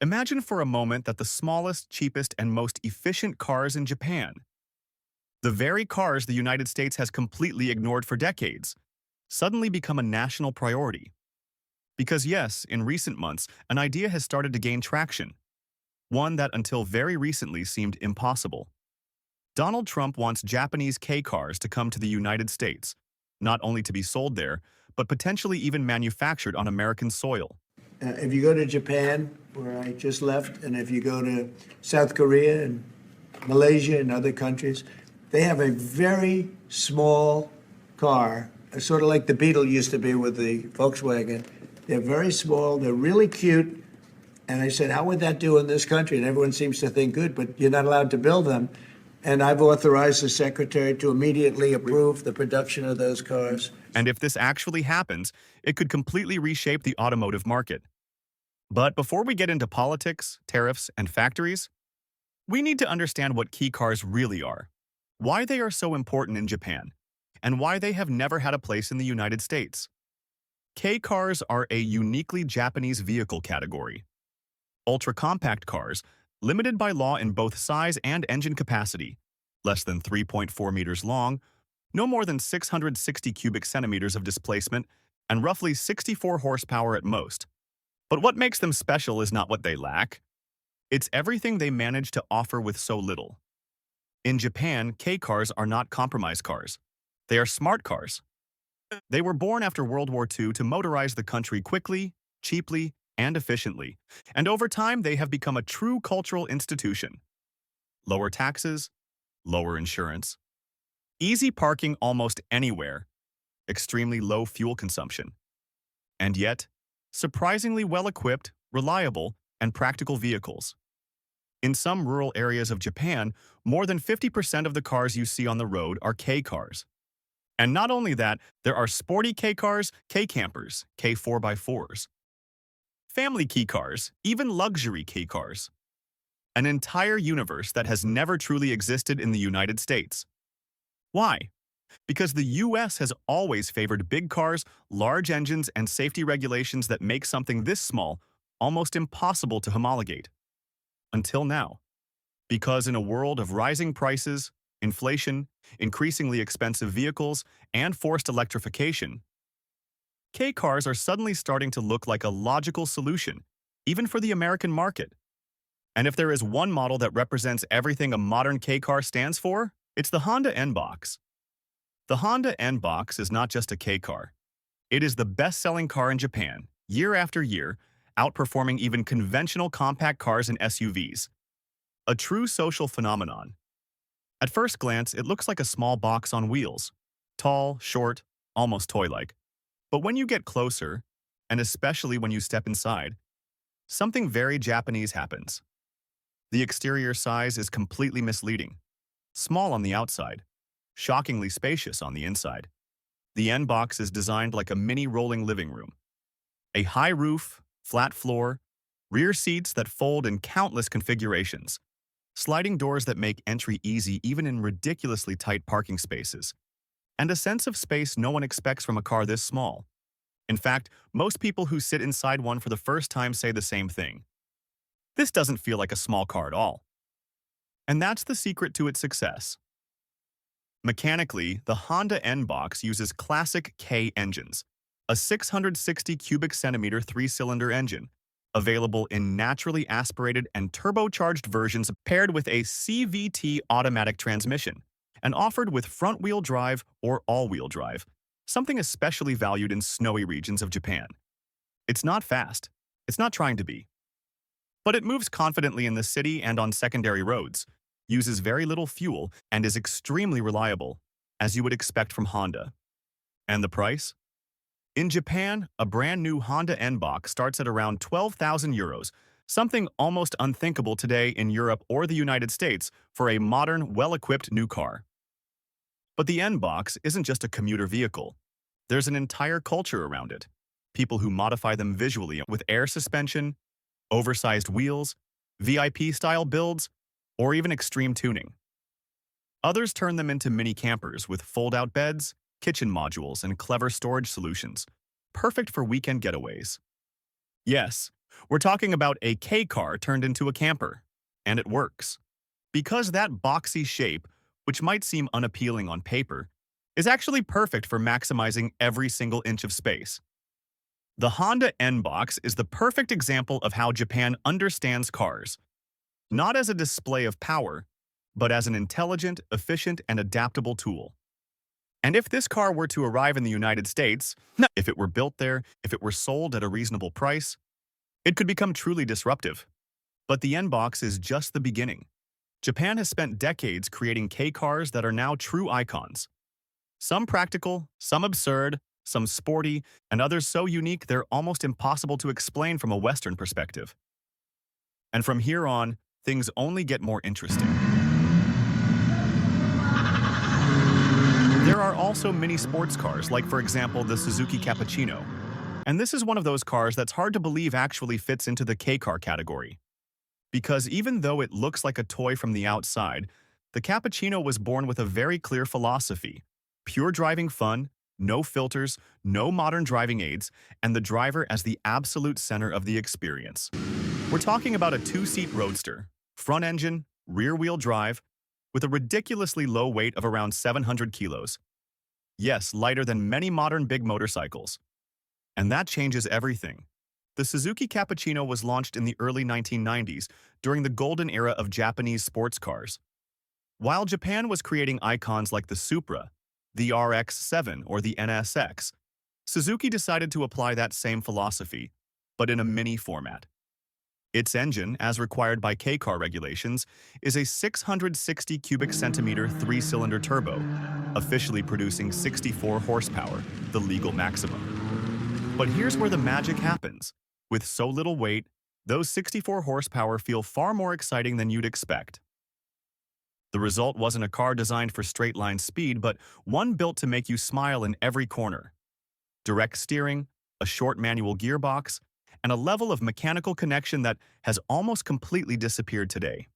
Imagine for a moment that the smallest, cheapest, and most efficient cars in Japan, the very cars the United States has completely ignored for decades, suddenly become a national priority. Because yes, in recent months, an idea has started to gain traction, one that until very recently seemed impossible. Donald Trump wants Japanese Kei Cars to come to the United States, not only to be sold there, but potentially even manufactured on American soil. If you go to Japan, where I just left, and if you go to South Korea and Malaysia and other countries, they have a very small car, sort of like the Beetle used to be with the Volkswagen. They're very small, they're really cute. And I said, how would that do in this country? And everyone seems to think good, but you're not allowed to build them. And I've authorized the secretary to immediately approve the production of those cars. And if this actually happens, it could completely reshape the automotive market. But before we get into politics, tariffs, and factories, we need to understand what key cars really are, why they are so important in Japan, and why they have never had a place in the United States. Kei cars are a uniquely Japanese vehicle category. Ultra-compact cars, limited by law in both size and engine capacity, less than 3.4 meters long, no more than 660 cubic centimeters of displacement, and roughly 64 horsepower at most. But what makes them special is not what they lack. It's everything they manage to offer with so little. In Japan, Kei cars are not compromise cars. They are smart cars. They were born after World War II to motorize the country quickly, cheaply, and efficiently, and over time they have become a true cultural institution. Lower taxes, lower insurance, easy parking almost anywhere, extremely low fuel consumption, and yet, surprisingly well-equipped, reliable, and practical vehicles. In some rural areas of Japan, more than 50% of the cars you see on the road are Kei cars. And not only that, there are Sporty K cars, K campers, K 4x4s, family Kei cars, even luxury Kei cars. An entire universe that has never truly existed in the United States. Why? Because the US has always favored big cars, large engines, and safety regulations that make something this small almost impossible to homologate. Until now. Because in a world of rising prices, inflation, increasingly expensive vehicles, and forced electrification, Kei cars are suddenly starting to look like a logical solution, even for the American market. And if there is one model that represents everything a modern Kei car stands for, it's the Honda NBOX. The Honda NBOX is not just a Kei car. It is the best-selling car in Japan, year after year, outperforming even conventional compact cars and SUVs. A true social phenomenon. At first glance, it looks like a small box on wheels. Tall, short, almost toy-like. But when you get closer, and especially when you step inside, something very Japanese happens. The exterior size is completely misleading. Small on the outside, shockingly spacious on the inside. The NBOX is designed like a mini rolling living room. A high roof, flat floor, rear seats that fold in countless configurations, sliding doors that make entry easy even in ridiculously tight parking spaces, and a sense of space no one expects from a car this small. In fact, most people who sit inside one for the first time say the same thing. This doesn't feel like a small car at all. And that's the secret to its success. Mechanically, the Honda NBOX uses classic Kei engines, a 660 cubic centimeter three-cylinder engine, available in naturally aspirated and turbocharged versions paired with a CVT automatic transmission, and offered with front-wheel drive or all-wheel drive, something especially valued in snowy regions of Japan. It's not fast. It's not trying to be. But it moves confidently in the city and on secondary roads, uses very little fuel, and is extremely reliable, as you would expect from Honda. And the price? In Japan, a brand new Honda NBOX starts at around 12,000 euros, something almost unthinkable today in Europe or the United States for a modern, well-equipped new car. But the NBOX isn't just a commuter vehicle. There's an entire culture around it. People who modify them visually with air suspension, oversized wheels, VIP-style builds, or even extreme tuning. Others turn them into mini campers with fold-out beds, kitchen modules, and clever storage solutions, perfect for weekend getaways. Yes, We're talking about a K car turned into a camper. And it works. Because that boxy shape, which might seem unappealing on paper, is actually perfect for maximizing every single inch of space. The Honda NBOX is the perfect example of how Japan understands cars, not as a display of power, but as an intelligent, efficient, and adaptable tool. And if this car were to arrive in the United States, if it were built there, if it were sold at a reasonable price, it could become truly disruptive. But the NBOX is just the beginning. Japan has spent decades creating Kei cars that are now true icons. Some practical, some absurd, some sporty, and others so unique they're almost impossible to explain from a Western perspective. And from here on, things only get more interesting. There are also mini sports cars, like for example the Suzuki Cappuccino. And this is one of those cars that's hard to believe actually fits into the Kei car category. Because even though it looks like a toy from the outside, the Cappuccino was born with a very clear philosophy: pure driving fun, no filters, no modern driving aids, and the driver as the absolute center of the experience. We're talking about a two-seat roadster, front engine, rear-wheel drive, with a ridiculously low weight of around 700 kilos. Yes, lighter than many modern big motorcycles. And that changes everything. The Suzuki Cappuccino was launched in the early 1990s during the golden era of Japanese sports cars. While Japan was creating icons like the Supra, the RX-7, or the NSX, Suzuki decided to apply that same philosophy, but in a mini format. Its engine, as required by Kei car regulations, is a 660 cubic centimeter three-cylinder turbo, officially producing 64 horsepower, the legal maximum. But here's where the magic happens. With so little weight, those 64 horsepower feel far more exciting than you'd expect. The result wasn't a car designed for straight-line speed, but one built to make you smile in every corner. Direct steering, a short manual gearbox, and a level of mechanical connection that has almost completely disappeared today.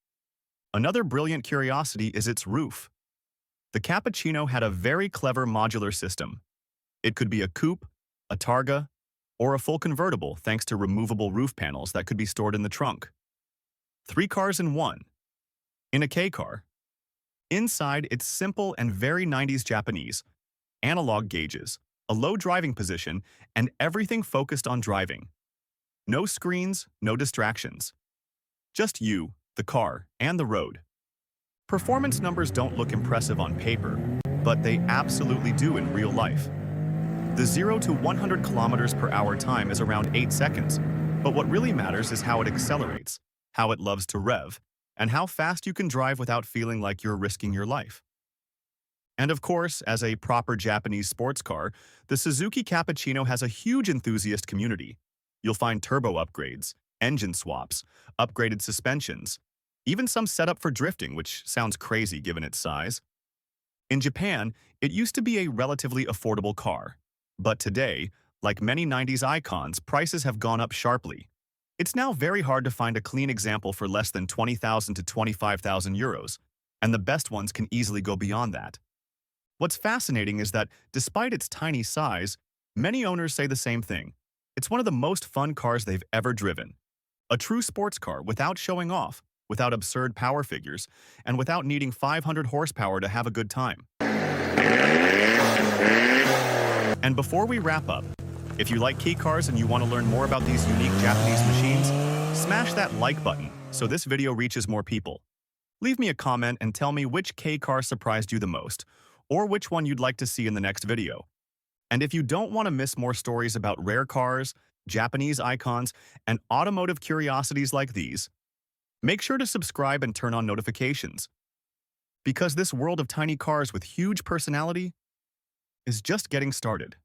Another brilliant curiosity is its roof. The Cappuccino had a very clever modular system. It could be a coupe, a targa, or a full convertible thanks to removable roof panels that could be stored in the trunk. 3 cars in one. In a Kei car. Inside, it's simple and very 90s Japanese. Analog gauges, a low driving position, and everything focused on driving. No screens, no distractions. Just you, the car, and the road. Performance numbers don't look impressive on paper, but they absolutely do in real life. The 0 to 100 kilometers per hour time is around 8 seconds, but what really matters is how it accelerates, how it loves to rev, and how fast you can drive without feeling like you're risking your life. And of course, as a proper Japanese sports car, the Suzuki Cappuccino has a huge enthusiast community. You'll find turbo upgrades, engine swaps, upgraded suspensions, even some setup for drifting, which sounds crazy given its size. In Japan, it used to be a relatively affordable car. But today, like many 90s icons, prices have gone up sharply. It's now very hard to find a clean example for less than 20,000 to 25,000 euros, and the best ones can easily go beyond that. What's fascinating is that, despite its tiny size, many owners say the same thing. It's one of the most fun cars they've ever driven. A true sports car without showing off, without absurd power figures, and without needing 500 horsepower to have a good time. And before we wrap up, if you like Kei cars and you want to learn more about these unique Japanese machines, smash that like button so this video reaches more people. Leave me a comment and tell me which Kei car surprised you the most, or which one you'd like to see in the next video. And if you don't want to miss more stories about rare cars, Japanese icons, and automotive curiosities like these, make sure to subscribe and turn on notifications. Because this world of tiny cars with huge personality is just getting started.